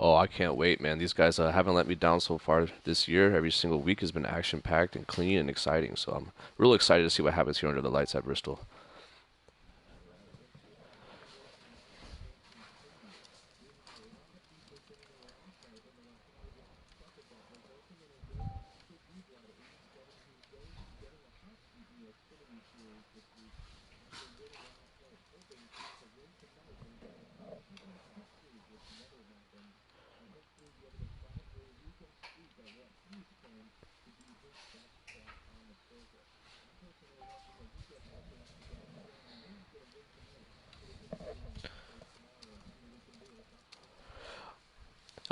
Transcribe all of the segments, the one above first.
Oh, I can't wait, man. These guys haven't let me down so far this year. Every single week has been action-packed and clean and exciting. So I'm really excited to see what happens here under the lights at Bristol.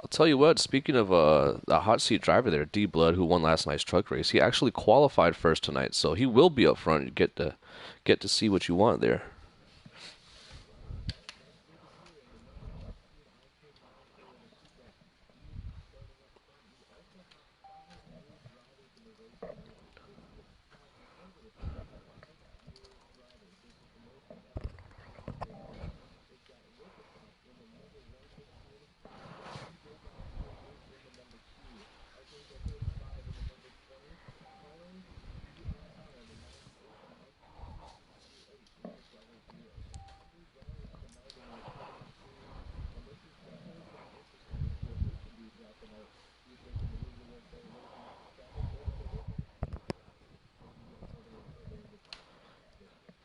I'll tell you what, speaking of the hot seat driver there, D Blood, who won last night's truck race, he actually qualified first tonight, so he will be up front. You get to see what you want there.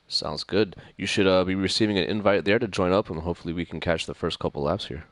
Sounds good. You should be receiving an invite there to join up, and hopefully we can catch the first couple laps here.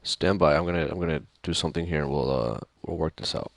Stand by. I'm gonna do something here, and we'll work this out.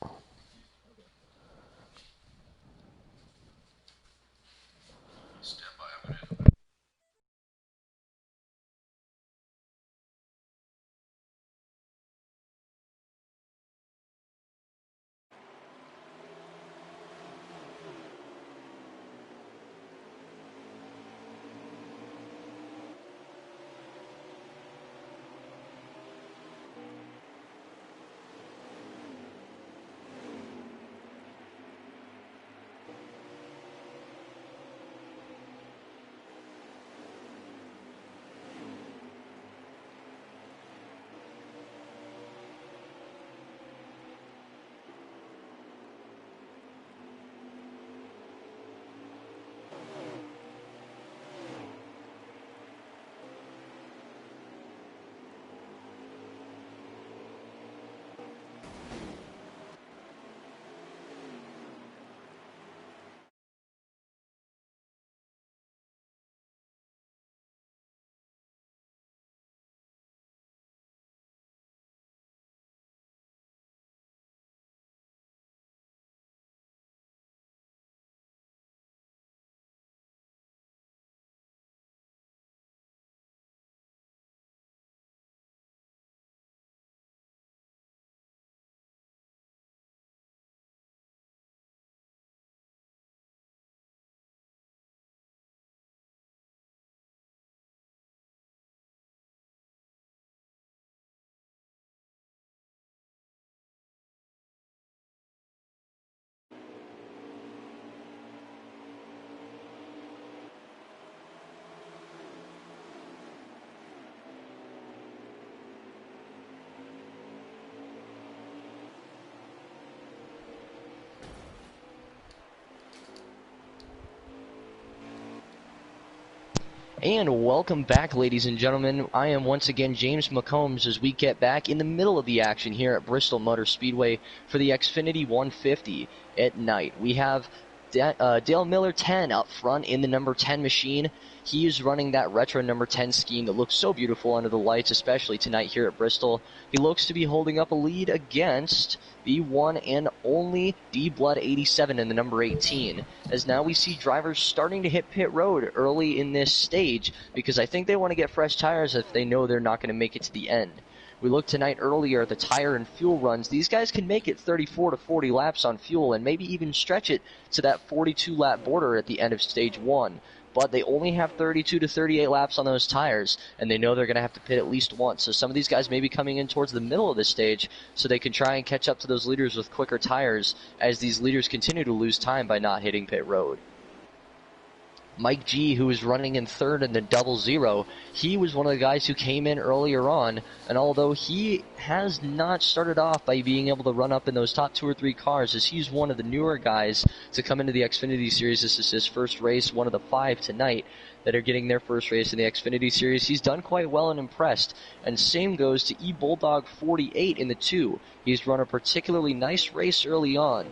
And welcome back, ladies and gentlemen. I am once again James McCombs as we get back in the middle of the action here at Bristol Motor Speedway for the Xfinity 150 at night. We have Dale Miller 10 up front in the number 10 machine. He is running that retro number 10 scheme that looks so beautiful under the lights, especially tonight here at Bristol. He looks to be holding up a lead against the one and only D-Blood 87 in the number 18. As now we see drivers starting to hit pit road early in this stage because I think they want to get fresh tires if they know they're not going to make it to the end. We looked tonight earlier at the tire and fuel runs. These guys can make it 34 to 40 laps on fuel and maybe even stretch it to that 42 lap border at the end of stage 1. But they only have 32 to 38 laps on those tires, and they know they're going to have to pit at least once. So some of these guys may be coming in towards the middle of the stage so they can try and catch up to those leaders with quicker tires as these leaders continue to lose time by not hitting pit road. Mike G, who was running in third in the 00, he was one of the guys who came in earlier on, and although he has not started off by being able to run up in those top 2 or 3 cars, as he's one of the newer guys to come into the Xfinity Series. This is his first race, one of the 5 tonight that are getting their first race in the Xfinity Series. He's done quite well and impressed, and same goes to E-Bulldog 48 in the 2. He's run a particularly nice race early on,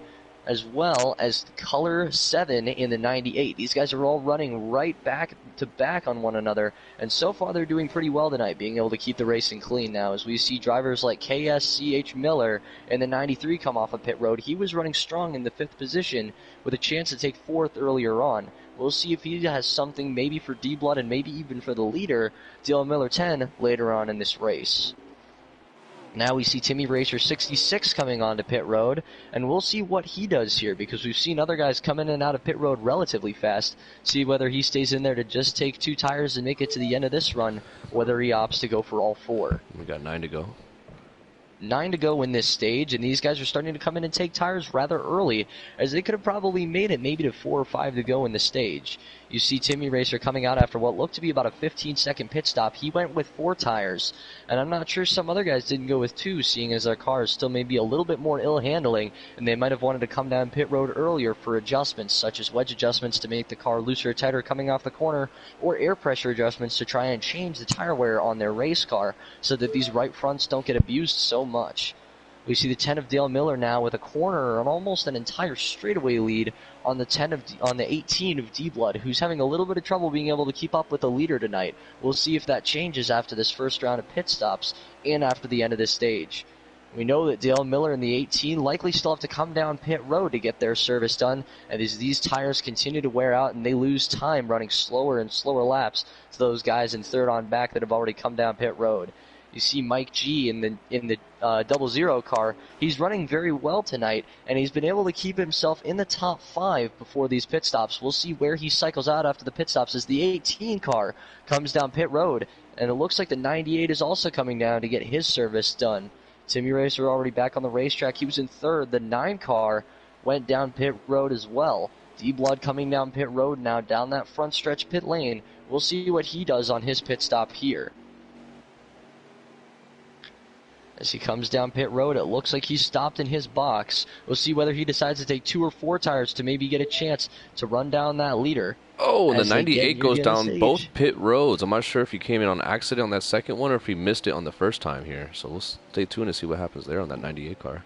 as well as Color 7 in the 98. These guys are all running right back to back on one another, and so far they're doing pretty well tonight, being able to keep the racing clean now, as we see drivers like KSCH Miller in the 93 come off of pit road. He was running strong in the 5th position with a chance to take 4th earlier on. We'll see if he has something maybe for D-Blood and maybe even for the leader, Dale Miller 10, later on in this race. Now we see Timmy Racer 66 coming onto pit road, and we'll see what he does here, because we've seen other guys come in and out of pit road relatively fast. See whether he stays in there to just take 2 tires and make it to the end of this run, or whether he opts to go for all 4. We got 9 to go. 9 to go in this stage, and these guys are starting to come in and take tires rather early, as they could have probably made it maybe to 4 or 5 to go in the stage. You see Timmy Racer coming out after what looked to be about a 15-second pit stop. He went with 4 tires, and I'm not sure some other guys didn't go with 2, seeing as their cars still may be a little bit more ill-handling, and they might have wanted to come down pit road earlier for adjustments, such as wedge adjustments to make the car looser or tighter coming off the corner, or air pressure adjustments to try and change the tire wear on their race car so that these right fronts don't get abused so much. We see the 10 of Dale Miller now with a corner and almost an entire straightaway lead on the 18 of D-Blood, who's having a little bit of trouble being able to keep up with the leader tonight. We'll see if that changes after this first round of pit stops and after the end of this stage. We know that Dale Miller and the 18 likely still have to come down pit road to get their service done, and as these tires continue to wear out and they lose time running slower and slower laps to those guys in third on back that have already come down pit road. You see Mike G in the 00 car. He's running very well tonight, and he's been able to keep himself in the top 5 before these pit stops. We'll see where he cycles out after the pit stops as the 18 car comes down pit road, and it looks like the 98 is also coming down to get his service done. Timmy Racer already back on the racetrack. He was in third. The 9 car went down pit road as well. D-Blood coming down pit road now, down that front stretch pit lane. We'll see what he does on his pit stop here. As he comes down pit road, it looks like he's stopped in his box. We'll see whether he decides to take 2 or 4 tires to maybe get a chance to run down that leader. Oh, and the 98 goes down both pit roads. I'm not sure if he came in on accident on that second one or if he missed it on the first time here. So we'll stay tuned to see what happens there on that 98 car.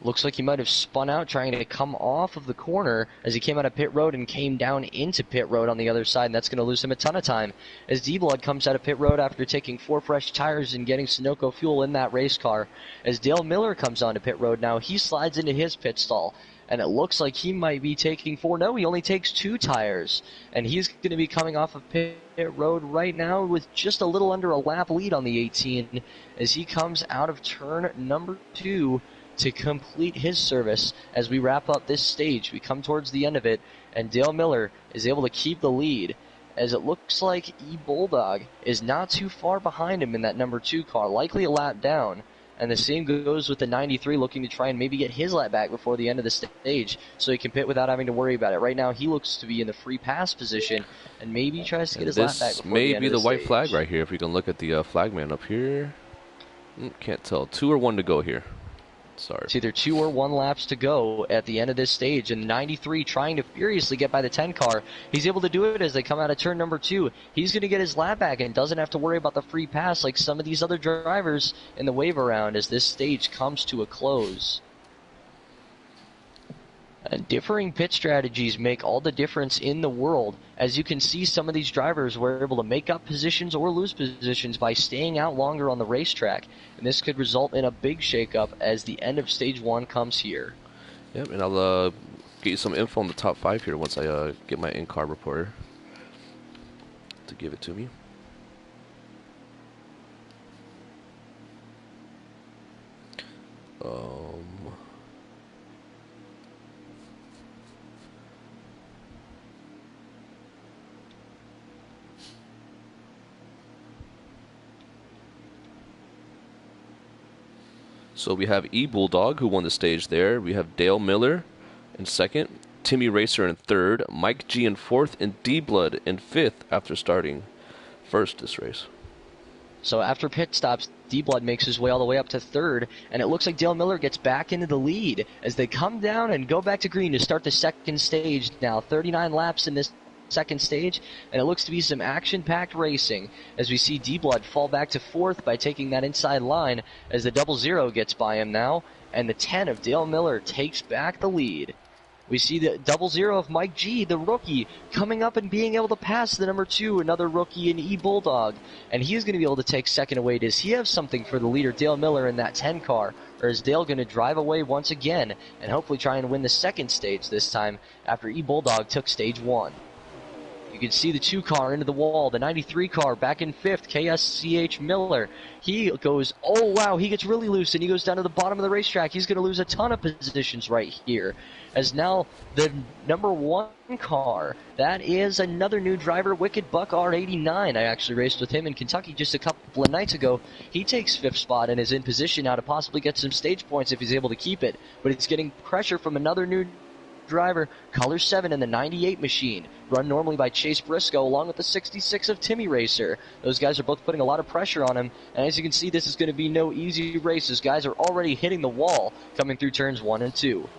Looks like he might have spun out trying to come off of the corner as he came out of pit road and came down into pit road on the other side, and that's going to lose him a ton of time. As D-Blood comes out of pit road after taking 4 fresh tires and getting Sunoco fuel in that race car. As Dale Miller comes onto pit road now, he slides into his pit stall, and it looks like he might be taking 4. No, he only takes 2 tires, and he's going to be coming off of pit road right now with just a little under a lap lead on the 18 as he comes out of turn number 2 to complete his service. As we wrap up this stage, we come towards the end of it, and Dale Miller is able to keep the lead, as it looks like E-Bulldog is not too far behind him in that number 2 car, likely a lap down, and the same goes with the 93 looking to try and maybe get his lap back before the end of the stage so he can pit without having to worry about it. Right now he looks to be in the free pass position and maybe tries to get his lap back before the end of the stage. This may be the white flag right here if we can look at the flagman up here. Can't tell. 2 or 1 to go here. Sorry. It's either 2 or 1 laps to go at the end of this stage, and 93 trying to furiously get by the 10 car. He's able to do it as they come out of turn number 2. He's going to get his lap back and doesn't have to worry about the free pass like some of these other drivers in the wave around as this stage comes to a close. And differing pit strategies make all the difference in the world. As you can see, some of these drivers were able to make up positions or lose positions by staying out longer on the racetrack. And this could result in a big shakeup as the end of stage 1 comes here. Yep, and I'll get you some info on the top 5 here once I get my in-car reporter to give it to me. So we have E-Bulldog, who won the stage there. We have Dale Miller in second, Timmy Racer in third, Mike G in fourth, and D-Blood in fifth after starting first this race. So after pit stops, D-Blood makes his way all the way up to third, and it looks like Dale Miller gets back into the lead as they come down and go back to green to start the second stage now. 39 laps in this second stage, and it looks to be some action-packed racing as we see D-Blood fall back to fourth by taking that inside line as the 00 gets by him now, and the 10 of Dale Miller takes back the lead. We see the 00 of Mike G, the rookie, coming up and being able to pass the number 2, another rookie in E-Bulldog, and he's going to be able to take second away. Does he have something for the leader, Dale Miller, in that 10 car, or is Dale going to drive away once again and hopefully try and win the second stage this time after E-Bulldog took stage 1? You can see the 2 car into the wall, the 93 car back in 5th, KSCH Miller. He goes, oh wow, he gets really loose and he goes down to the bottom of the racetrack. He's going to lose a ton of positions right here. As now the number 1 car, that is another new driver, Wicked Buck R89. I actually raced with him in Kentucky just a couple of nights ago. He takes 5th spot and is in position now to possibly get some stage points if he's able to keep it. But he's getting pressure from another new driver, color 7 in the 98 machine, run normally by Chase Briscoe along with the 66 of Timmy Racer. Those guys are both putting a lot of pressure on him, and as you can see, this is going to be no easy race. Those guys are already hitting the wall coming through turns 1 and 2.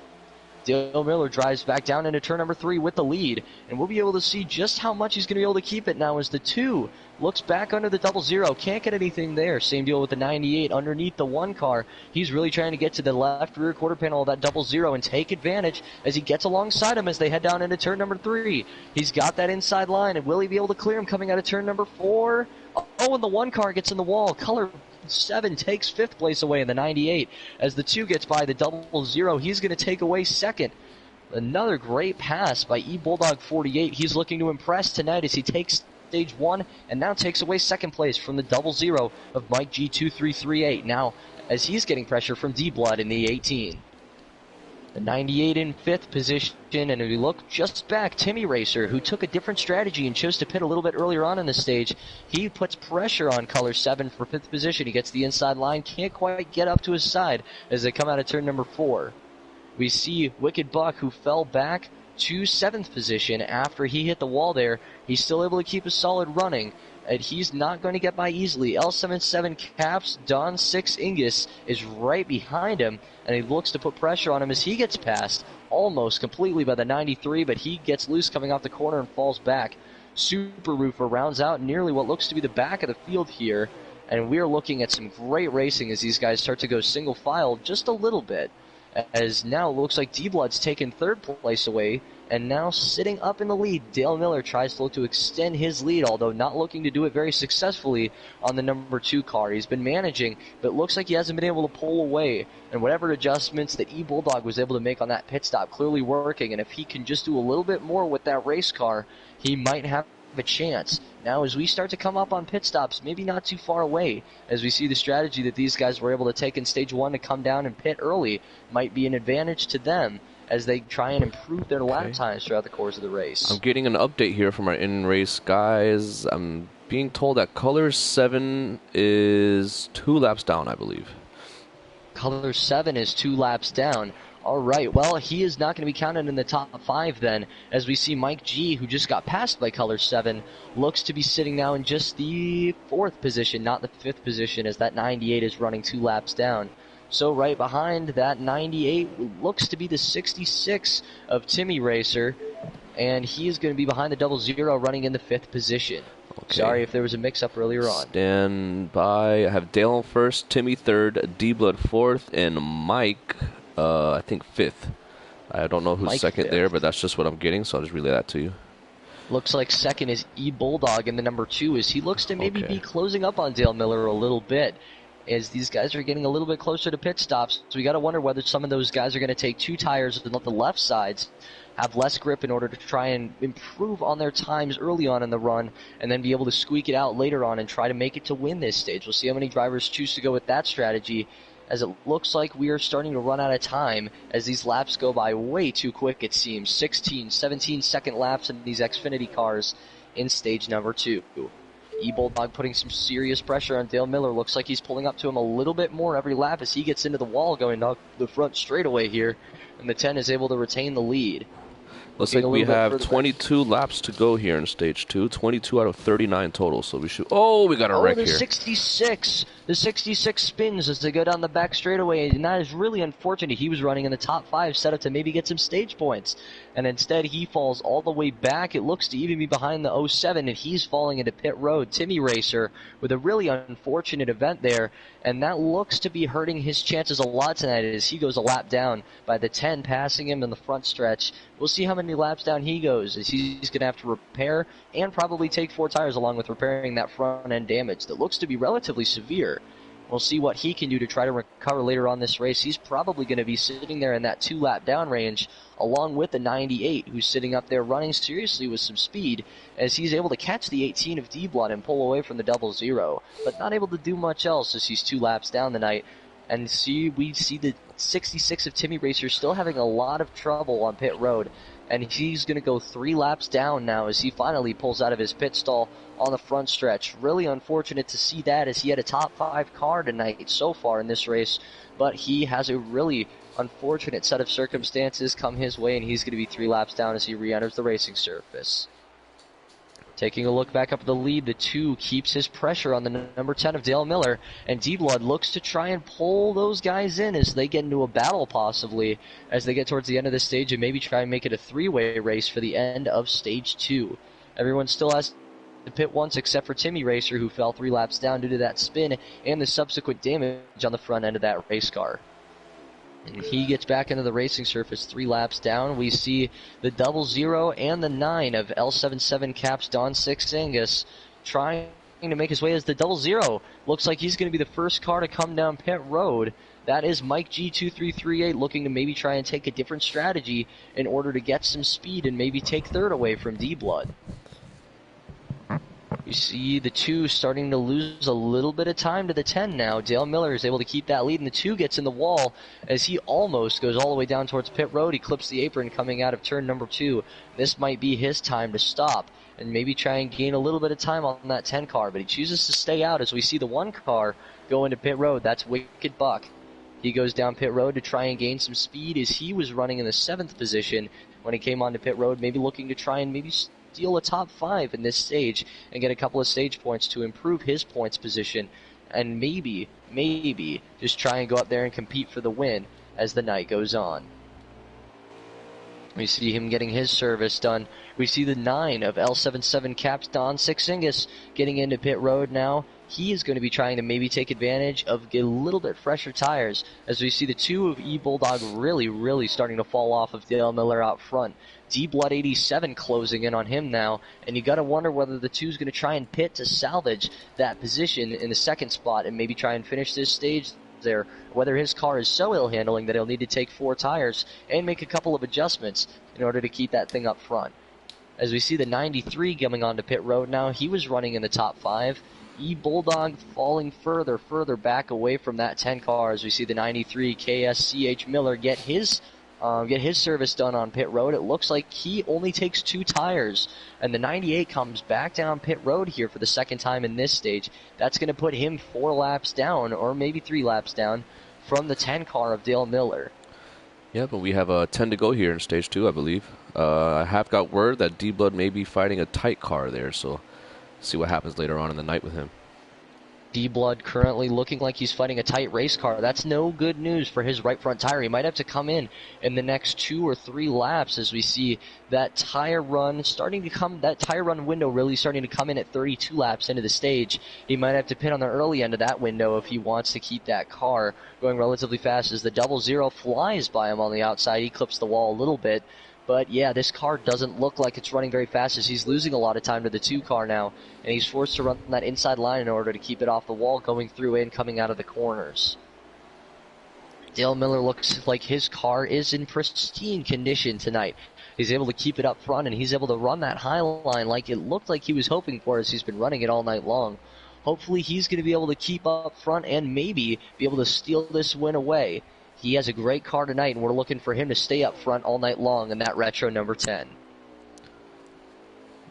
Dale Miller drives back down into turn number 3 with the lead, and we'll be able to see just how much he's going to be able to keep it now as the 2 looks back under the 00. Can't get anything there. Same deal with the 98 underneath the 1 car. He's really trying to get to the left rear quarter panel of that 00 and take advantage as he gets alongside him as they head down into turn number 3. He's got that inside line, and will he be able to clear him coming out of turn number 4? Oh, and the 1 car gets in the wall. Color 7 takes 5th place away in the 98. As the 2 gets by the 00, he's going to take away 2nd. Another great pass by E-Bulldog 48. He's looking to impress tonight as he takes stage 1 and now takes away 2nd place from the 00 of Mike G2338. Now, as he's getting pressure from D-Blood in the 18. The 98 in 5th position, and if we look just back, Timmy Racer, who took a different strategy and chose to pit a little bit earlier on in the stage, he puts pressure on color 7 for 5th position. He gets the inside line, can't quite get up to his side as they come out of turn number 4. We see Wicked Buck, who fell back to 7th position after he hit the wall there. He's still able to keep a solid running, and he's not going to get by easily. L77 Caps, Don 6 Ingus is right behind him, and he looks to put pressure on him as he gets passed almost completely by the 93, but he gets loose coming off the corner and falls back. Super Roofer rounds out nearly what looks to be the back of the field here, and we're looking at some great racing as these guys start to go single file just a little bit, as now it looks like D-Blood's taken 3rd place away, and now sitting up in the lead, Dale Miller tries to look to extend his lead, although not looking to do it very successfully on the number 2 car. He's been managing, but it looks like he hasn't been able to pull away, and whatever adjustments that E-Bulldog was able to make on that pit stop clearly working, and if he can just do a little bit more with that race car, he might have a chance. Now, as we start to come up on pit stops, maybe not too far away, as we see the strategy that these guys were able to take in stage 1 to come down and pit early might be an advantage to them as they try and improve their lap times throughout the course of the race. I'm getting an update here from our in-race guys. I'm being told that color 7 is 2 laps down, I believe. Color 7 is 2 laps down. All right, well, he is not going to be counted in the top 5 then, as we see Mike G, who just got passed by color 7, looks to be sitting now in just the 4th position, not the 5th position, as that 98 is running 2 laps down. So right behind that 98 looks to be the 66 of Timmy Racer, and he is going to be behind the 00 running in the 5th position. Okay. Sorry if there was a mix-up earlier on. Stand by. I have Dale 1st, Timmy 3rd, D-Blood 4th, and Mike, I think 5th. I don't know who's Mike 2nd 5th. There, but that's just what I'm getting, so I'll just relay that to you. Looks like 2nd is E-Bulldog, and the number 2 is he looks to maybe be closing up on Dale Miller a little bit, as these guys are getting a little bit closer to pit stops. So we got to wonder whether some of those guys are going to take 2 tires and let the left sides have less grip in order to try and improve on their times early on in the run and then be able to squeak it out later on and try to make it to win this stage. We'll see how many drivers choose to go with that strategy, as it looks like we are starting to run out of time as these laps go by way too quick, it seems. 16, 17-second laps in these Xfinity cars in stage number 2. E-Bulldog putting some serious pressure on Dale Miller. Looks like he's pulling up to him a little bit more every lap as he gets into the wall going up the front straightaway here, and the 10 is able to retain the lead. Looks like we have 22 laps to go here in stage 2. 22 out of 39 total, so we should... Oh, we got a wreck here. 66. The 66 spins as they go down the back straightaway, and that is really unfortunate. He was running in the top 5, set up to maybe get some stage points, and instead he falls all the way back. It looks to even be behind the 07, and he's falling into pit road. Timmy Racer with a really unfortunate event there, and that looks to be hurting his chances a lot tonight as he goes a lap down by the 10, passing him in the front stretch. We'll see how many laps down he goes, as he's going to have to repair and probably take 4 tires along with repairing that front end damage that looks to be relatively severe. We'll see what he can do to try to recover later on this race. He's probably going to be sitting there in that 2-lap down range along with the 98, who's sitting up there running seriously with some speed, as he's able to catch the 18 of D-Blood and pull away from the 00, but not able to do much else as he's 2 laps down tonight. And we see the 66 of Timmy Racer still having a lot of trouble on pit road and he's going to go 3 laps down now as he finally pulls out of his pit stall on the front stretch. Really unfortunate to see that, as he had a top 5 car tonight so far in this race, but he has a really unfortunate set of circumstances come his way, and he's going to be 3 laps down as he re-enters the racing surface. Taking a look back up at the lead, the 2 keeps his pressure on the number 10 of Dale Miller, and D-Blood looks to try and pull those guys in as they get into a battle possibly as they get towards the end of the stage, and maybe try and make it a 3-way race for the end of stage 2. Everyone still has to pit once except for Timmy Racer, who fell 3 laps down due to that spin and the subsequent damage on the front end of that race car. And he gets back into the racing surface 3 laps down. We see the 00 and the 9 of L77 Caps Don 6 Angus trying to make his way as the 00 looks like he's going to be the first car to come down pit road. That is Mike G2338 looking to maybe try and take a different strategy in order to get some speed and maybe take third away from D-Blood. You see the 2 starting to lose a little bit of time to the 10 now. Dale Miller is able to keep that lead, and the 2 gets in the wall as he almost goes all the way down towards pit road. He clips the apron coming out of turn number 2. This might be his time to stop and maybe try and gain a little bit of time on that 10 car, but he chooses to stay out as we see the 1 car go into pit road. That's Wicked Buck. He goes down pit road to try and gain some speed as he was running in the 7th position when he came onto pit road, maybe looking to try and maybe steal a top 5 in this stage and get a couple of stage points to improve his points position and maybe just try and go up there and compete for the win as the night goes on. We see him getting his service done. We see the 9 of L77 Caps Don 6 Angus getting into pit road now. He is going to be trying to maybe take advantage of a little bit fresher tires as we see the 2 of E-Bulldog really starting to fall off of Dale Miller out front. D-Blood 87 closing in on him now, and you got to wonder whether the 2 is going to try and pit to salvage that position in the 2nd spot and maybe try and finish this stage there, whether his car is so ill-handling that he'll need to take 4 tires and make a couple of adjustments in order to keep that thing up front. As we see the 93 coming onto pit road now, he was running in the top 5. E-Bulldog falling further back away from that 10 car as we see the 93 KSCH Miller get his service done on pit road. It looks like he only takes 2 tires, and the 98 comes back down pit road here for the 2nd time in this stage. That's going to put him 4 laps down, or maybe 3 laps down, from the 10 car of Dale Miller. Yeah, but we have 10 to go here in stage 2, I believe. I have got word that D-Blood may be fighting a tight car there, so see what happens later on in the night with him. D-Blood currently looking like he's fighting a tight race car. That's no good news for his right front tire. He might have to come in the next 2 or 3 laps as we see that tire run window really starting to come in at 32 laps into the stage. He might have to pit on the early end of that window if he wants to keep that car going relatively fast as the 00 flies by him on the outside. He clips the wall a little bit. But yeah, this car doesn't look like it's running very fast as he's losing a lot of time to the 2 car now, and he's forced to run that inside line in order to keep it off the wall going through and coming out of the corners. Dale Miller looks like his car is in pristine condition tonight. He's able to keep it up front, and he's able to run that high line like it looked like he was hoping for as he's been running it all night long. Hopefully he's going to be able to keep up front and maybe be able to steal this win away. He has a great car tonight, and we're looking for him to stay up front all night long in that retro number 10.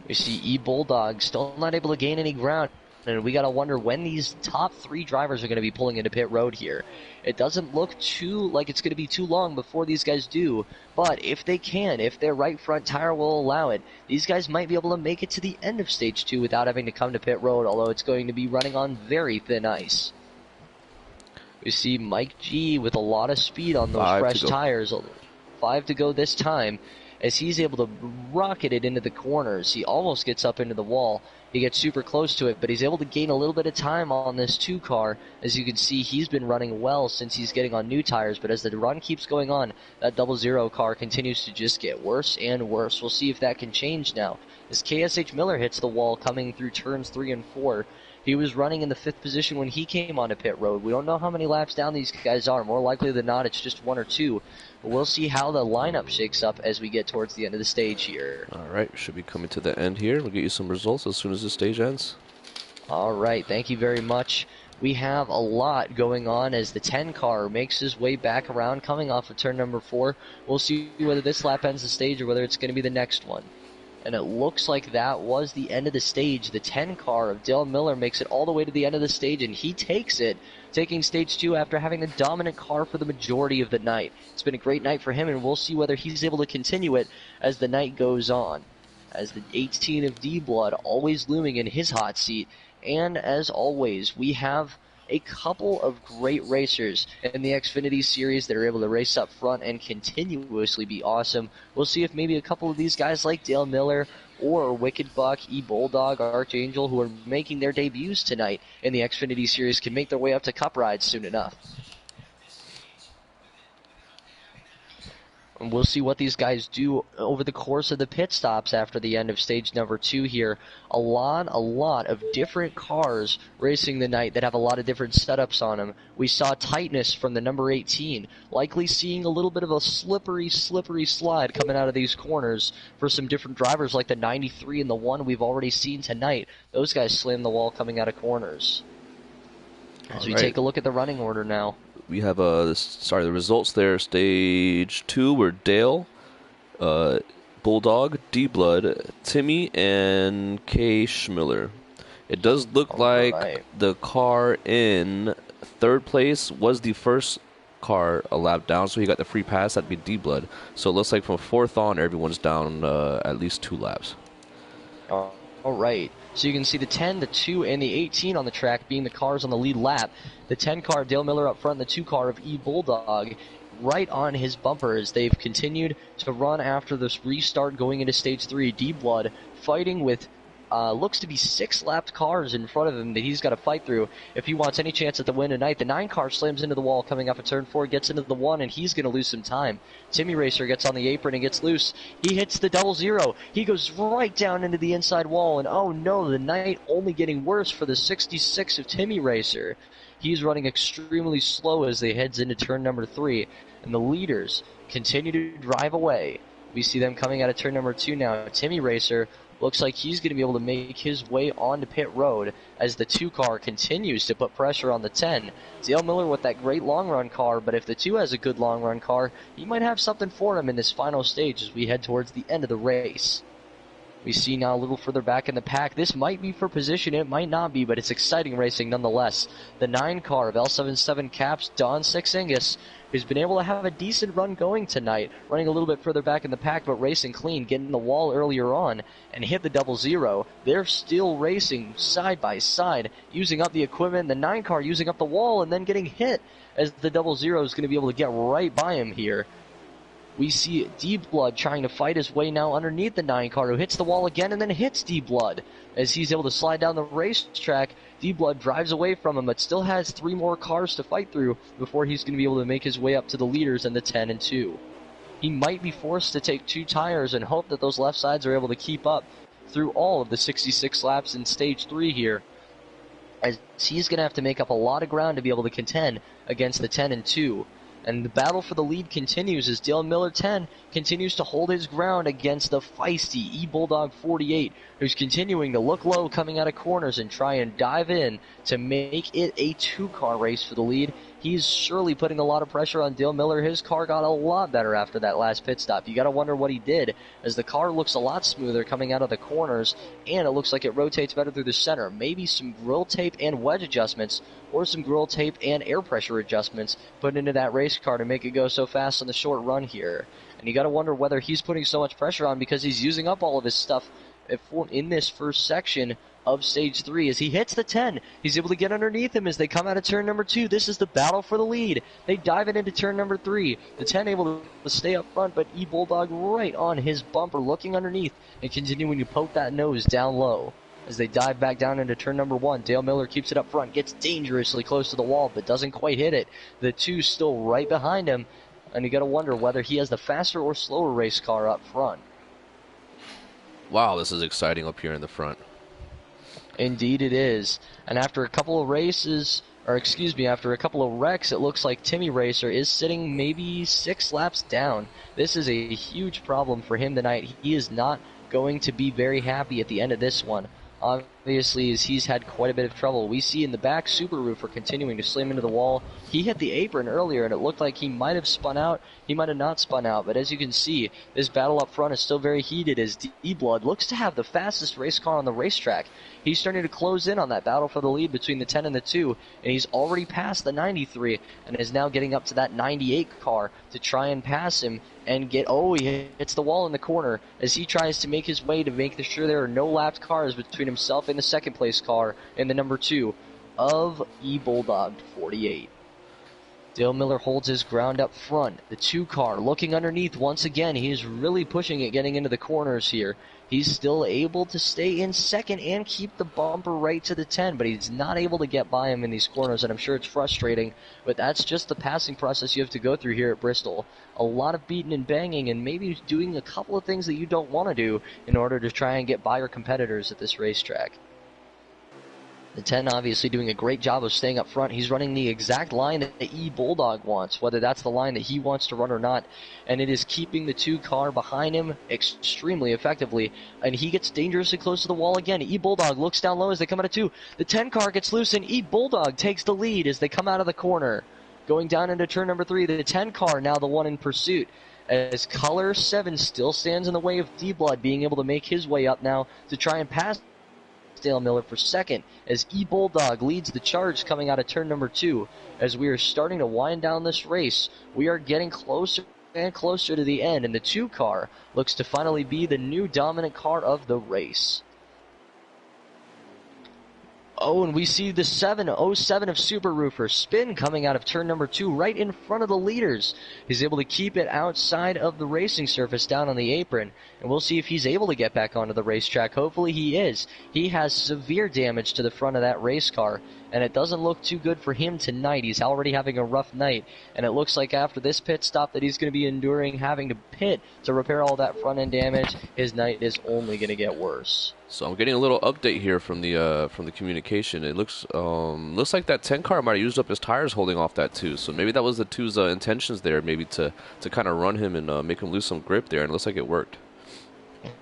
We see E-Bulldog still not able to gain any ground, and we got to wonder when these top 3 drivers are going to be pulling into pit road here. It doesn't look like it's going to be too long before these guys do, but if they can, if their right front tire will allow it, these guys might be able to make it to the end of stage 2 without having to come to pit road, although it's going to be running on very thin ice. We see Mike G with a lot of speed on those fresh tires. 5 to go this time as he's able to rocket it into the corners. He almost gets up into the wall. He gets super close to it, but he's able to gain a little bit of time on this 2 car. As you can see, he's been running well since he's getting on new tires, but as the run keeps going on, that 00 car continues to just get worse and worse. We'll see if that can change now. As KSH Miller hits the wall coming through turns 3 and 4, he was running in the 5th position when he came onto pit road. We don't know how many laps down these guys are. More likely than not, it's just 1 or 2. But we'll see how the lineup shakes up as we get towards the end of the stage here. All right, should be coming to the end here. We'll get you some results as soon as the stage ends. All right, thank you very much. we have a lot going on as the 10 car makes his way back around coming off of turn number 4. We'll see whether this lap ends the stage or whether it's going to be the next one. And it looks like that was the end of the stage. The 10 car of Dale Miller makes it all the way to the end of the stage, and he takes it, taking stage 2 after having a dominant car for the majority of the night. It's been a great night for him, and we'll see whether he's able to continue it as the night goes on. As the 18 of D-Blood always looming in his hot seat. And as always, we have a couple of great racers in the Xfinity series that are able to race up front and continuously be awesome. We'll see if maybe a couple of these guys like Dale Miller or Wicked Buck, E-Bulldog, Archangel, who are making their debuts tonight in the Xfinity series, can make their way up to Cup rides soon enough. And we'll see what these guys do over the course of the pit stops after the end of stage number 2 here. A lot of different cars racing the night that have a lot of different setups on them. We saw tightness from the number 18, likely seeing a little bit of a slippery slide coming out of these corners for some different drivers like the 93 and the 1 we've already seen tonight. Those guys slam the wall coming out of corners. As we take a look at the running order now. We have the results there. Stage 2 were Dale, Bulldog, D-Blood, Timmy, and K. Schmiller. It does look like the car in third place was the first car a lap down, so he got the free pass. That'd be D-Blood. So it looks like from fourth on, everyone's down at least 2 laps. All right. So you can see the 10, the 2, and the 18 on the track being the cars on the lead lap. The 10 car, Dale Miller up front, and the 2 car of E-Bulldog right on his bumper as they've continued to run after this restart going into stage 3. D-Blood fighting with looks to be 6 lapped cars in front of him that he's got to fight through if he wants any chance at the win tonight. The 9 car slams into the wall coming off of turn 4, gets into the 1, and he's going to lose some time. Timmy Racer gets on the apron and gets loose. He hits the 00. He goes right down into the inside wall, and oh no, the night only getting worse for the 66 of Timmy Racer. He's running extremely slow as they heads into turn number 3, and the leaders continue to drive away. We see them coming out of turn number 2 now. Timmy Racer looks like he's going to be able to make his way onto pit road as the 2 car continues to put pressure on the 10. Dale Miller with that great long run car, but if the 2 has a good long run car, he might have something for him in this final stage as we head towards the end of the race. We see now a little further back in the pack. This might be for position, it might not be, but it's exciting racing nonetheless. The 9 car of L77 Caps, Don 6 Angus, who's been able to have a decent run going tonight, running a little bit further back in the pack, but racing clean, getting the wall earlier on, and hit the 00. They're still racing side by side, using up the equipment, the 9 car using up the wall, and then getting hit, as the 00 is going to be able to get right by him here. We see D-Blood trying to fight his way now underneath the 9 car, who hits the wall again and then hits D-Blood. As he's able to slide down the racetrack, D-Blood drives away from him, but still has 3 more cars to fight through before he's going to be able to make his way up to the leaders in the 10 and 2. He might be forced to take 2 tires and hope that those left sides are able to keep up through all of the 66 laps in stage 3 here, as he's going to have to make up a lot of ground to be able to contend against the 10 and 2. And the battle for the lead continues as Dale Miller 10 continues to hold his ground against the feisty E-Bulldog 48, who's continuing to look low coming out of corners and try and dive in to make it a 2-car race for the lead. He's surely putting a lot of pressure on Dale Miller. His car got a lot better after that last pit stop. You got to wonder what he did, as the car looks a lot smoother coming out of the corners, and it looks like it rotates better through the center. Maybe some grill tape and wedge adjustments, or some grill tape and air pressure adjustments put into that race car to make it go so fast on the short run here. And you got to wonder whether he's putting so much pressure on because he's using up all of his stuff in this first section of stage 3. As he hits the 10, he's able to get underneath him as they come out of turn number 2. This is the battle for the lead. They dive it into turn number 3. The 10 able to stay up front, but E-Bulldog right on his bumper, looking underneath and continuing to poke that nose down low. As they dive back down into turn number 1, Dale Miller keeps it up front, gets dangerously close to the wall, but doesn't quite hit it. The 2 still right behind him, and you got to wonder whether he has the faster or slower race car up front. Wow, this is exciting up here in the front. Indeed it is. And after a couple of races, after a couple of wrecks, it looks like Timmy Racer is sitting maybe 6 laps down. This is a huge problem for him tonight. He is not going to be very happy at the end of this one. obviously, as he's had quite a bit of trouble. We see in the back Super Roofer continuing to slam into the wall. He hit the apron earlier, and it looked like he might have spun out. He might have not spun out, but as you can see, this battle up front is still very heated as D-Blood looks to have the fastest race car on the racetrack. He's starting to close in on that battle for the lead between the 10 and the 2, and he's already passed the 93 and is now getting up to that 98 car to try and pass him and get, he hits the wall in the corner as he tries to make his way to make sure there are no lapped cars between himself and the second place car in the number 2 of E-Bulldog 48. Dale Miller holds his ground up front. The 2 car looking underneath once again. He is really pushing it, getting into the corners here. He's still able to stay in second and keep the bumper right to the 10, but he's not able to get by him in these corners, and I'm sure it's frustrating, but that's just the passing process you have to go through here at Bristol. A lot of beating and banging and maybe doing a couple of things that you don't want to do in order to try and get by your competitors at this racetrack. The 10 obviously doing a great job of staying up front. He's running the exact line that the E-Bulldog wants, whether that's the line that he wants to run or not. And it is keeping the 2 car behind him extremely effectively. And he gets dangerously close to the wall again. E-Bulldog looks down low as they come out of 2. The 10 car gets loose and E-Bulldog takes the lead as they come out of the corner. Going down into turn number 3, the 10 car now the one in pursuit. As Color 7 still stands in the way of D-Blood being able to make his way up now to try and pass Dale Miller for second as E-Bulldog leads the charge coming out of turn number 2. As we are starting to wind down this race, we are getting closer and closer to the end, and the 2 car looks to finally be the new dominant car of the race. And we see the 707 of Super Roofer spin coming out of turn number 2 right in front of the leaders. He's able to keep it outside of the racing surface down on the apron, and we'll see if he's able to get back onto the racetrack. Hopefully he is. He has severe damage to the front of that race car, and it doesn't look too good for him tonight. He's already having a rough night, and it looks like after this pit stop that he's going to be enduring having to pit to repair all that front end damage. His night is only going to get worse. So I'm getting a little update here from the communication. It looks like that 10 car might have used up his tires holding off that 2. So maybe that was the 2's intentions there, maybe to kind of run him and make him lose some grip there, and it looks like it worked.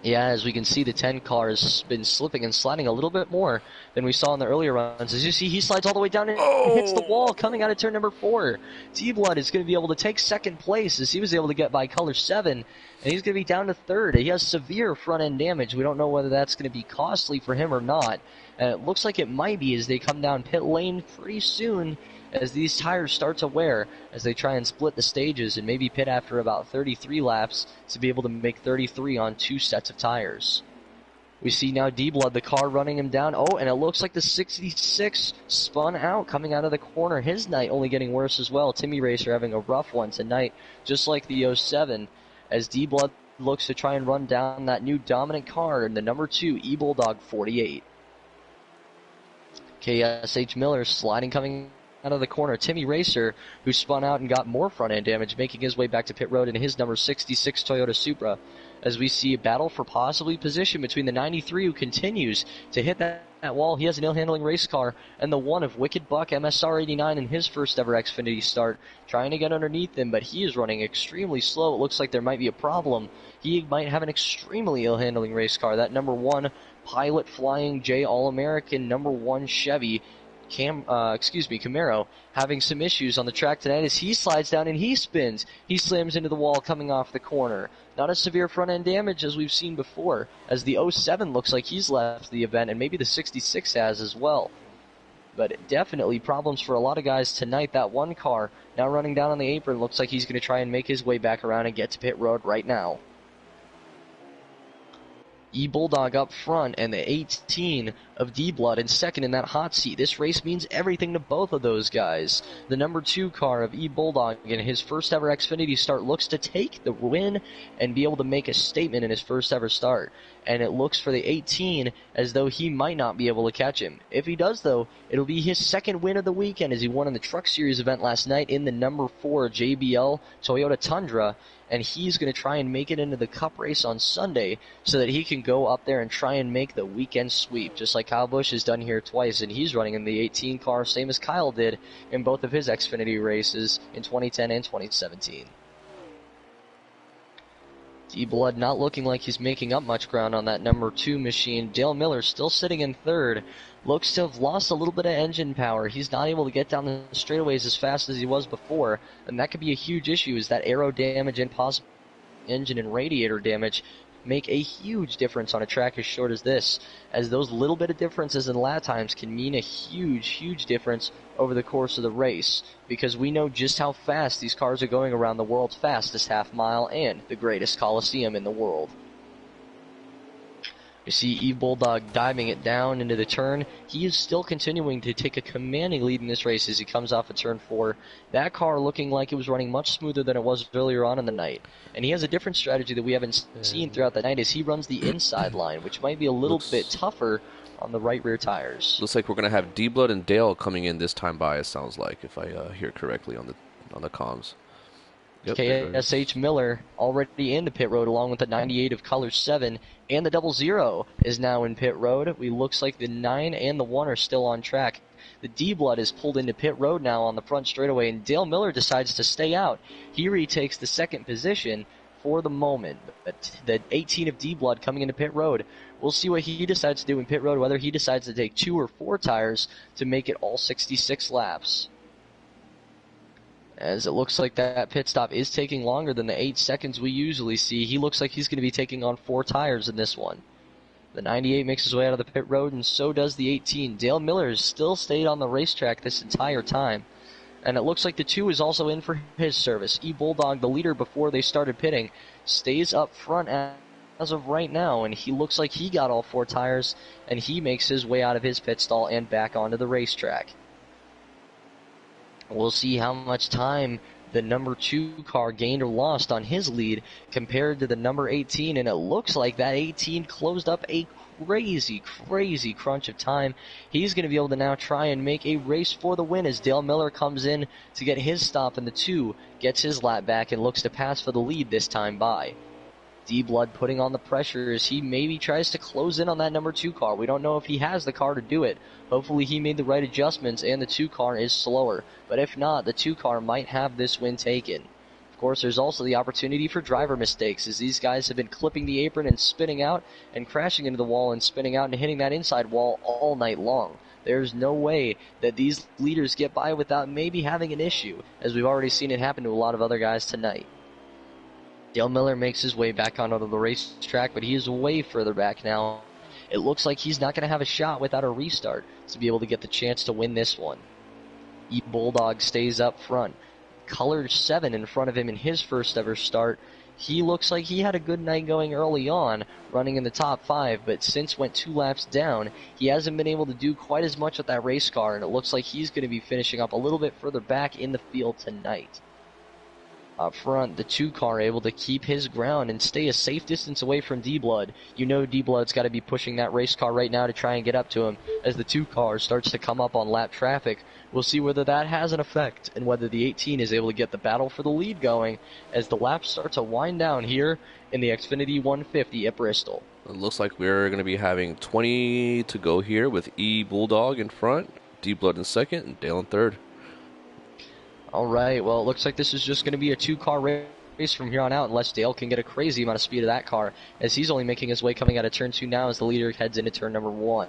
Yeah, as we can see, the 10 car has been slipping and sliding a little bit more than we saw in the earlier runs. As you see, he slides all the way down and hits the wall coming out of turn number 4. D-Blood is going to be able to take second place as he was able to get by Color 7, and he's going to be down to third. He has severe front-end damage. We don't know whether that's going to be costly for him or not, and it looks like it might be as they come down pit lane pretty soon as these tires start to wear as they try and split the stages and maybe pit after about 33 laps to be able to make 33 on 2 sets of tires. We see now D-Blood, the car running him down. And it looks like the 66 spun out coming out of the corner. His night only getting worse as well. Timmy Racer having a rough one tonight, just like the 07, as D-Blood looks to try and run down that new dominant car in the number 2 E-Bulldog 48. KSH Miller sliding coming out of the corner. Timmy Racer, who spun out and got more front-end damage, making his way back to pit road in his number 66 Toyota Supra. As we see a battle for possibly position between the 93, who continues to hit that wall. He has an ill-handling race car, and the 1 of Wicked Buck MSR 89 in his first ever Xfinity start, trying to get underneath him, but he is running extremely slow. It looks like there might be a problem. He might have an extremely ill-handling race car. That number 1 Pilot Flying J All-American number 1 Chevy Camaro, having some issues on the track tonight as he slides down and he spins. He slams into the wall coming off the corner. Not as severe front-end damage as we've seen before, as the 07 looks like he's left the event, and maybe the 66 has as well. But definitely problems for a lot of guys tonight. That 1 car now running down on the apron looks like he's going to try and make his way back around and get to pit road right now. E-Bulldog up front and the 18 of D-Blood in second in that hot seat. This race means everything to both of those guys. The number 2 car of E-Bulldog in his first ever Xfinity start looks to take the win and be able to make a statement in his first ever start. And it looks for the 18 as though he might not be able to catch him. If he does, though, it'll be his second win of the weekend as he won in the Truck Series event last night in the number 4 JBL Toyota Tundra. And he's going to try and make it into the Cup race on Sunday so that he can go up there and try and make the weekend sweep, just like Kyle Busch has done here twice, and he's running in the 18 car, same as Kyle did in both of his Xfinity races in 2010 and 2017. D-Blood not looking like he's making up much ground on that number 2 machine. Dale Miller still sitting in third. Looks to have lost a little bit of engine power. He's not able to get down the straightaways as fast as he was before, and that could be a huge issue as that aero damage and possible engine and radiator damage make a huge difference on a track as short as this, as those little bit of differences in lap times can mean a huge difference over the course of the race, because we know just how fast these cars are going around the world's fastest half mile and the greatest coliseum in the world. You see Eve Bulldog diving it down into the turn. He is still continuing to take a commanding lead in this race as he comes off of turn 4. That car looking like it was running much smoother than it was earlier on in the night. And he has a different strategy that we haven't seen throughout the night as he runs the inside line, which might be a little bit tougher on the right rear tires. Looks like we're going to have D-Blood and Dale coming in this time by, it sounds like, if I hear correctly on the comms. Yep, KSH Miller already into pit road along with the 98 of color 7, and the 00 is now in pit road. It looks like the 9 and the 1 are still on track. The D-Blood is pulled into pit road now on the front straightaway, and Dale Miller decides to stay out. He retakes the second position for the moment. The 18 of D-Blood coming into pit road. We'll see what he decides to do in pit road, whether he decides to take 2 or 4 tires to make it all 66 laps. As it looks like that pit stop is taking longer than the 8 seconds we usually see. He looks like he's going to be taking on 4 tires in this one. The 98 makes his way out of the pit road, and so does the 18. Dale Miller has still stayed on the racetrack this entire time. And it looks like the 2 is also in for his service. E-Bulldog, the leader before they started pitting, stays up front as of right now, and he looks like he got all 4 tires, and he makes his way out of his pit stall and back onto the racetrack. We'll see how much time the number 2 car gained or lost on his lead compared to the number 18, and it looks like that 18 closed up a crazy crunch of time. He's going to be able to now try and make a race for the win as Dale Miller comes in to get his stop, and the 2 gets his lap back and looks to pass for the lead this time by. D-Blood putting on the pressure as he maybe tries to close in on that number 2 car. We don't know if he has the car to do it. Hopefully he made the right adjustments and the 2 car is slower. But if not, the 2 car might have this win taken. Of course, there's also the opportunity for driver mistakes as these guys have been clipping the apron and spinning out and crashing into the wall and spinning out and hitting that inside wall all night long. There's no way that these leaders get by without maybe having an issue, as we've already seen it happen to a lot of other guys tonight. Dale Miller makes his way back onto the racetrack, but he is way further back now. It looks like he's not going to have a shot without a restart to be able to get the chance to win this one. E-Bulldog stays up front. Color 7 in front of him in his first ever start. He looks like he had a good night going early on, running in the top 5, but since went 2 laps down, he hasn't been able to do quite as much with that race car, and it looks like he's going to be finishing up a little bit further back in the field tonight. Up front, the 2 car able to keep his ground and stay a safe distance away from D-Blood. You know D-Blood's got to be pushing that race car right now to try and get up to him as the 2 car starts to come up on lap traffic. We'll see whether that has an effect and whether the 18 is able to get the battle for the lead going as the laps start to wind down here in the Xfinity 150 at Bristol. It looks like we're going to be having 20 to go here with E-Bulldog in front, D-Blood in second, and Dale in third. All right, well, it looks like this is just going to be a 2-car race from here on out unless Dale can get a crazy amount of speed of that car, as he's only making his way coming out of turn 2 now as the leader heads into turn number 1.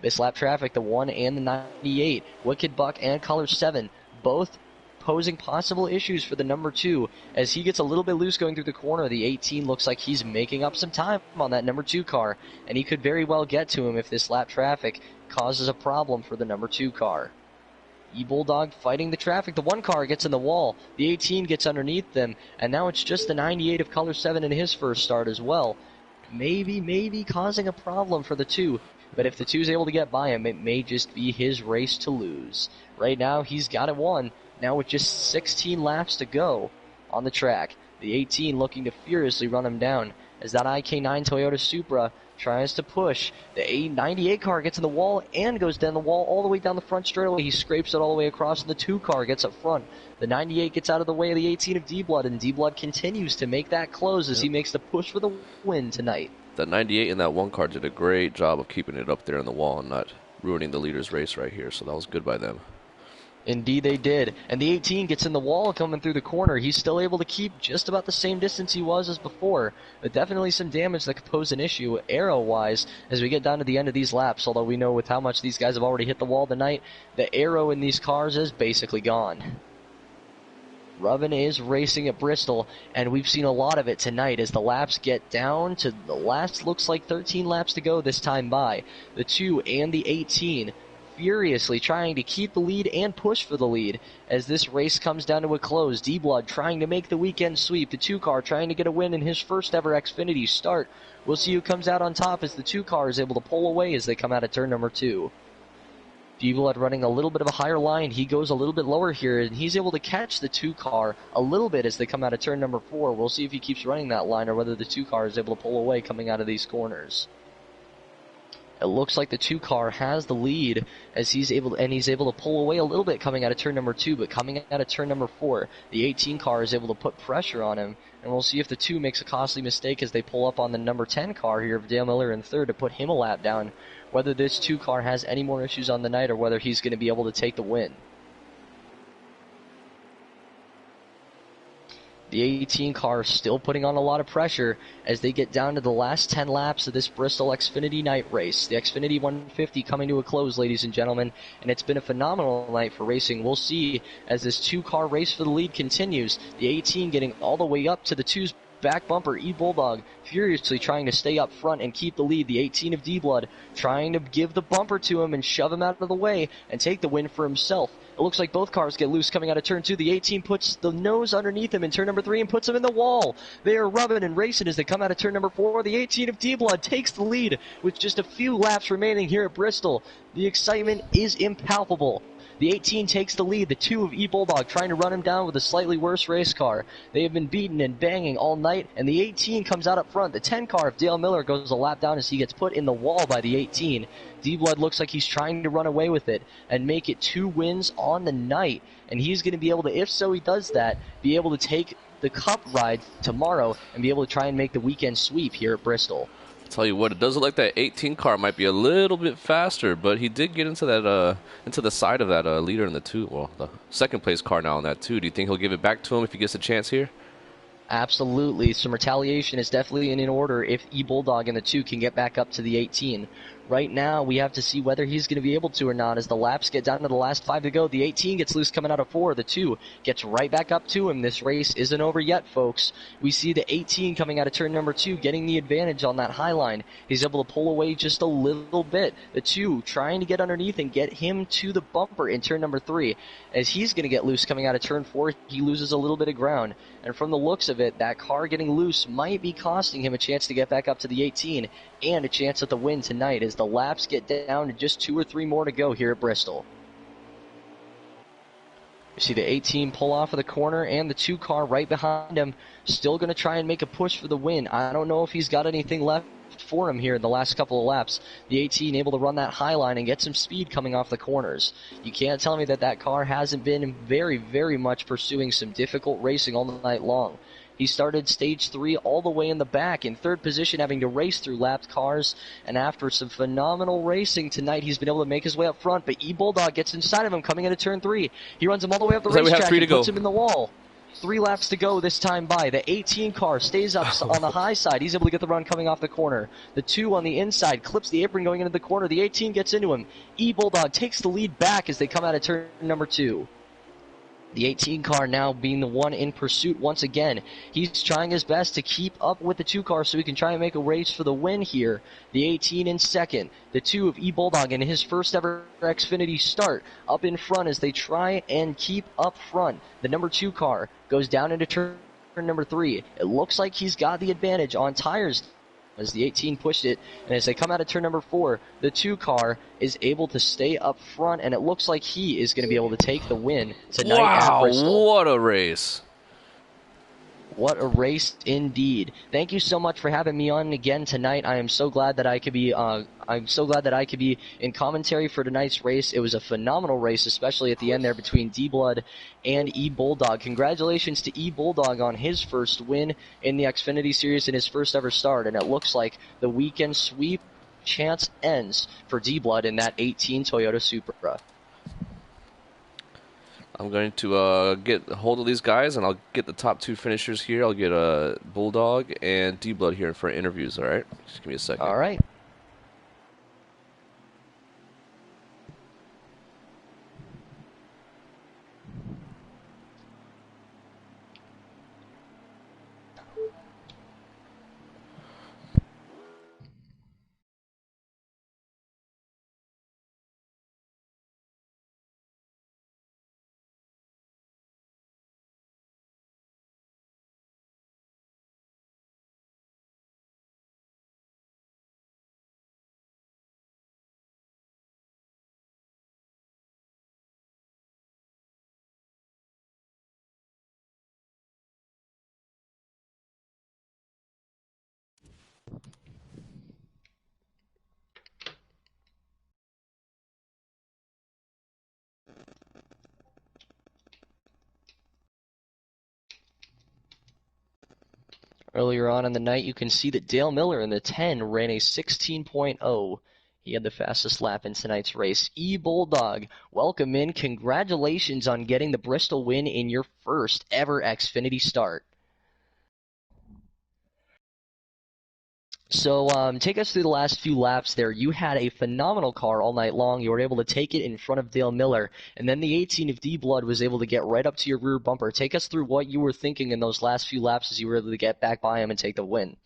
This lap traffic, the 1 and the 98, Wicked Buck and Color 7, both posing possible issues for the number 2. As he gets a little bit loose going through the corner, the 18 looks like he's making up some time on that number 2 car, and he could very well get to him if this lap traffic causes a problem for the number 2 car. E-Bulldog fighting the traffic. The 1 car gets in the wall. The 18 gets underneath them. And now it's just the 98 of Color 7 in his first start as well. Maybe causing a problem for the 2. But if the 2 is able to get by him, it may just be his race to lose. Right now, he's got it won. Now with just 16 laps to go on the track. The 18 looking to furiously run him down as that IK9 Toyota Supra tries to push. The 98 car gets in the wall and goes down the wall all the way down the front straightaway. He scrapes it all the way across, and the 2 car gets up front. The 98 gets out of the way of the 18 of D-Blood, and D-Blood continues to make that close as he makes the push for the win tonight. The 98 and that 1 car did a great job of keeping it up there in the wall and not ruining the leader's race right here, so that was good by them. Indeed they did. And the 18 gets in the wall coming through the corner. He's still able to keep just about the same distance he was as before. But definitely some damage that could pose an issue arrow-wise as we get down to the end of these laps. Although we know with how much these guys have already hit the wall tonight, the arrow in these cars is basically gone. Rubbin is racing at Bristol, and we've seen a lot of it tonight as the laps get down to the last, looks like 13 laps to go this time by. The 2 and the 18 furiously trying to keep the lead and push for the lead as this race comes down to a close. D-Blood trying to make the weekend sweep. The 2 car trying to get a win in his first ever Xfinity start. We'll see who comes out on top as the 2 car is able to pull away as they come out of turn number 2. D-Blood running a little bit of a higher line. He goes a little bit lower here, and he's able to catch the 2 car a little bit as they come out of turn number 4. We'll see if he keeps running that line or whether the 2 car is able to pull away coming out of these corners. It looks like the 2 car has the lead as he's able to pull away a little bit coming out of turn number 2, but coming out of turn number 4, the 18 car is able to put pressure on him, and we'll see if the 2 makes a costly mistake as they pull up on the number 10 car here of Dale Miller in third to put him a lap down, whether this 2 car has any more issues on the night or whether he's going to be able to take the win. The 18 car still putting on a lot of pressure as they get down to the last 10 laps of this Bristol Xfinity night race. The Xfinity 150 coming to a close, ladies and gentlemen, and it's been a phenomenal night for racing. We'll see as this 2-car race for the lead continues. The 18 getting all the way up to the 2's back bumper. E-Bulldog furiously trying to stay up front and keep the lead. The 18 of D-Blood trying to give the bumper to him and shove him out of the way and take the win for himself. It looks like both cars get loose coming out of turn 2. The 18 puts the nose underneath him in turn number 3 and puts him in the wall. They are rubbing and racing as they come out of turn number 4. The 18 of D-Blood takes the lead with just a few laps remaining here at Bristol. The excitement is impalpable. The 18 takes the lead. The 2 of E-Bulldog trying to run him down with a slightly worse race car. They have been beaten and banging all night, and the 18 comes out up front. The 10 car of Dale Miller goes a lap down as he gets put in the wall by the 18. D-Blood looks like he's trying to run away with it and make it 2 wins on the night, and he's going to be able to, if so he does that, be able to take the Cup ride tomorrow and be able to try and make the weekend sweep here at Bristol. Tell you what, it does look like that 18 car might be a little bit faster, but he did get into that into the side of that leader in the 2, well, the second place car now in that 2. Do you think he'll give it back to him if he gets a chance here? Absolutely. Some retaliation is definitely in order if E-Bulldog and the 2 can get back up to the 18. Right now, we have to see whether he's going to be able to or not as the laps get down to the last 5 to go. The 18 gets loose coming out of 4. The 2 gets right back up to him. This race isn't over yet, folks. We see the 18 coming out of turn number 2 getting the advantage on that high line. He's able to pull away just a little bit. The 2 trying to get underneath and get him to the bumper in turn number 3. As he's going to get loose coming out of turn 4, he loses a little bit of ground. And from the looks of it, that car getting loose might be costing him a chance to get back up to the 18 and a chance at the win tonight as the laps get down to just 2 or 3 more to go here at Bristol. You see the 18 pull off of the corner and the 2 car right behind him still going to try and make a push for the win. I don't know if he's got anything left for him here in the last couple of laps. The 18 able to run that high line and get some speed coming off the corners. You can't tell me that that car hasn't been very, very much pursuing some difficult racing all night long. He started stage 3 all the way in the back in third position, having to race through lapped cars, and after some phenomenal racing tonight, he's been able to make his way up front, but E-Bulldog gets inside of him coming into turn 3. He runs him all the way up the racetrack and puts him in the wall. 3 laps to go this time by. The 18 car stays up on the high side. He's able to get the run coming off the corner. The 2 on the inside clips the apron going into the corner. The 18 gets into him. E-Bulldog takes the lead back as they come out of turn number 2. The 18 car now being the one in pursuit once again. He's trying his best to keep up with the 2 car so he can try and make a race for the win here. The 18 in second. The 2 of E-Bulldog in his first ever Xfinity start up in front as they try and keep up front. The number 2 car goes down into turn number 3. It looks like he's got the advantage on tires as the 18 pushed it, and as they come out of turn number 4, the 2 car is able to stay up front, and it looks like he is going to be able to take the win tonight at Bristol. What a race. What a race indeed. Thank you so much for having me on again tonight. I am so glad that I could be in commentary for tonight's race. It was a phenomenal race, especially at the end there between D-Blood and E-Bulldog. Congratulations to E-Bulldog on his first win in the Xfinity Series in his first ever start, and it looks like the weekend sweep chance ends for D-Blood in that 18 Toyota Supra. I'm going to get a hold of these guys, and I'll get the top 2 finishers here. I'll get Bulldog and D-Blood here for interviews, all right? Just give me a second. All right. Earlier on in the night, you can see that Dale Miller in the 10 ran a 16.0. He had the fastest lap in tonight's race. E-Bulldog, welcome in. Congratulations on getting the Bristol win in your first ever Xfinity start. So take us through the last few laps there. You had a phenomenal car all night long. You were able to take it in front of Dale Miller, and then the 18 of D-Blood was able to get right up to your rear bumper. Take us through what you were thinking in those last few laps as you were able to get back by him and take the win.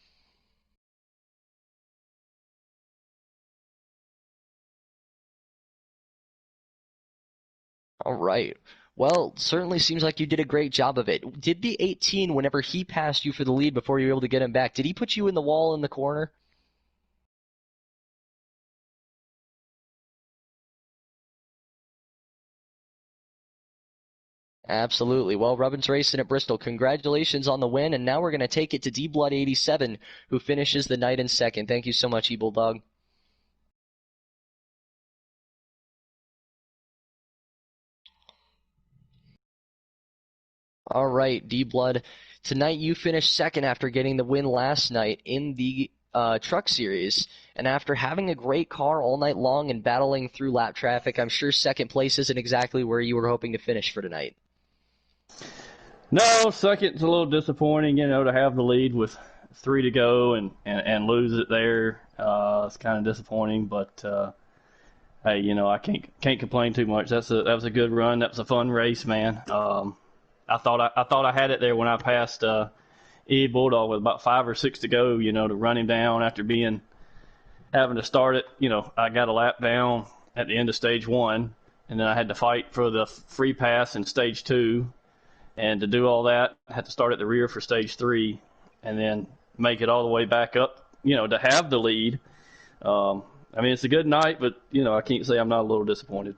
All right. Well, certainly seems like you did a great job of it. Did the 18, whenever he passed you for the lead before you were able to get him back, did he put you in the wall in the corner? Absolutely. Well, Rubbin's racing at Bristol. Congratulations on the win, and now we're going to take it to D-Blood 87, who finishes the night in second. Thank you so much, E-Bulldog. All right, D-Blood. Tonight you finished second after getting the win last night in the Truck Series. And after having a great car all night long and battling through lap traffic, I'm sure second place isn't exactly where you were hoping to finish for tonight. No, second's a little disappointing, to have the lead with 3 to go and lose it there. It's kind of disappointing, but hey, I can't complain too much. That was a good run. That was a fun race, man. I thought I had it there when I passed E Bulldog with about 5 or 6 to go. To run him down after having to start it. I got a lap down at the end of stage 1, and then I had to fight for the free pass in stage 2. And to do all that, I had to start at the rear for stage 3 and then make it all the way back up, to have the lead. It's a good night, but, I can't say I'm not a little disappointed.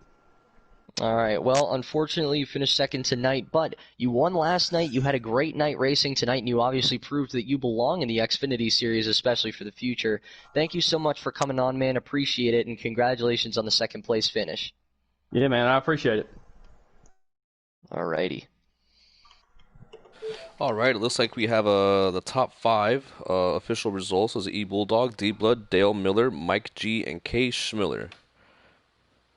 All right. Well, unfortunately, you finished second tonight, but you won last night. You had a great night racing tonight, and you obviously proved that you belong in the Xfinity Series, especially for the future. Thank you so much for coming on, man. Appreciate it, and congratulations on the second place finish. Yeah, man. I appreciate it. All righty. All right, it looks like we have the top 5 official results. Those are E-Bulldog, D-Blood, Dale Miller, Mike G, and K. Schmiller.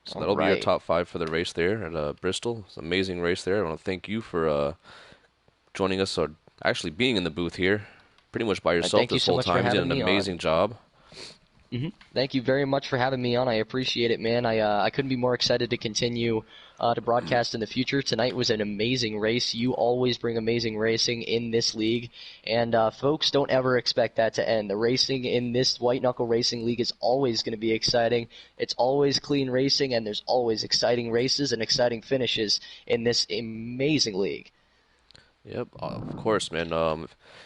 So that'll be your top 5 for the race there at Bristol. It's an amazing race there. I want to thank you for joining us, or actually being in the booth here pretty much by yourself this whole time. You did an amazing job. Thank you very much for having me on. I appreciate it, man. I couldn't be more excited to continue to broadcast in the future. Tonight was an amazing race. You always bring amazing racing in this league, and folks, don't ever expect that to end. The racing in this White Knuckle Racing League is always going to be exciting. It's always clean racing, and there's always exciting races and exciting finishes in this amazing league. Yep, of course, man.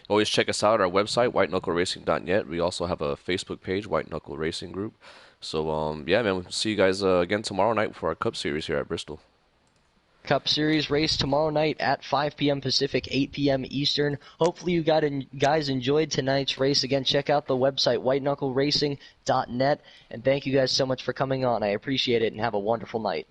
Always check us out at our website, whiteknuckleracing.net. We also have a Facebook page, White Knuckle Racing Group. So, yeah, man, we'll see you guys again tomorrow night for our Cup Series here at Bristol. Cup Series race tomorrow night at 5 p.m. Pacific, 8 p.m. Eastern. Hopefully you guys enjoyed tonight's race. Again, check out the website, whiteknuckleracing.net. And thank you guys so much for coming on. I appreciate it, and have a wonderful night.